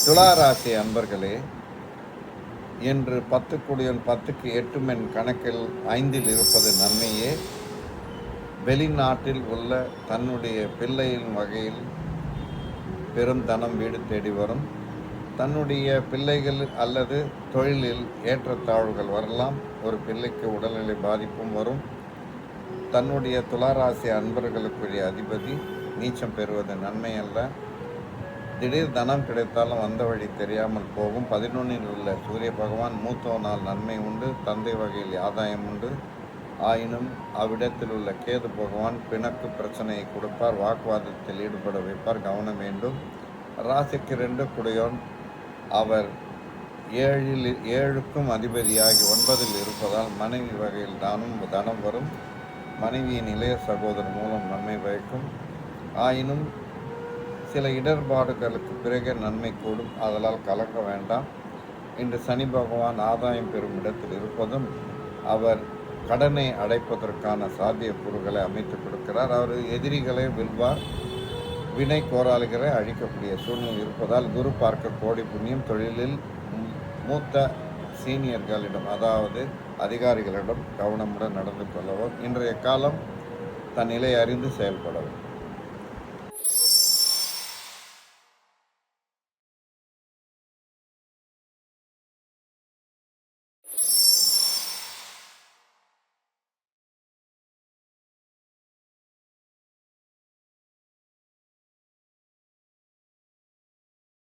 துளாராசி அன்பர்களே, இன்று 10 கோடியில் 10க்கு 8 என் கணக்கில் 5இல் இருப்பது நன்மையே. வெளிநாட்டில் உள்ள தன்னுடைய பிள்ளையின் வகையில் பெரும் தனம் வீடு தேடி வரும். தன்னுடைய பிள்ளைகள் அல்லது தொழிலில் ஏற்றத்தாழ்வுகள் வரலாம். ஒரு பிள்ளைக்கு உடல்நிலை பாதிப்பும் வரும். தன்னுடைய துளாராசி அன்பர்களுக்குரிய அதிபதி நீச்சம் பெறுவது நன்மை அல்ல. திடீர் தனம் கிடைத்தாலும் வந்த வழி தெரியாமல் போகும். 11இல் உள்ள சூரிய பகவான் மூத்தவனால் நன்மை உண்டு, தந்தை வகையில் ஆதாயம் உண்டு. ஆயினும் அவ்விடத்தில் உள்ள கேது பகவான் பிணக்கு பிரச்சனையை கொடுப்பார், வாக்குவாதத்தில் ஈடுபட வைப்பார், கவனம் வேண்டும். ராசிக்கு 2 குடையோன், அவர் 7க்கும் அதிபதியாகி 9இல் இருப்பதால் மனைவி வகையில் தனம் வரும். மனைவியின் இளைய சகோதரர் மூலம் நன்மை பயக்கும். ஆயினும் சில இடர்பாடுகளுக்கு பிறகு நன்மை கூடும், அதனால் கலக்க வேண்டாம். இன்று சனி பகவான் ஆதாயம் பெறும் இடத்தில் இருப்பதும் அவர் கடனை அடைப்பதற்கான சாத்தியக்கூறுகளை அமைத்து கொடுக்கிறார். அவர் எதிரிகளை வெல்வார், வினை கோராளிகளை அழிக்கக்கூடிய சூழ்நிலை இருப்பதால் குரு பார்க்க கோடி புண்ணியம். தொழிலில் மூத்த சீனியர்களிடம், அதாவது அதிகாரிகளிடம் கவனமுடன் நடந்து கொள்ளவும். இன்றைய காலம் தன் நிலை அறிந்து செயல்படவும்.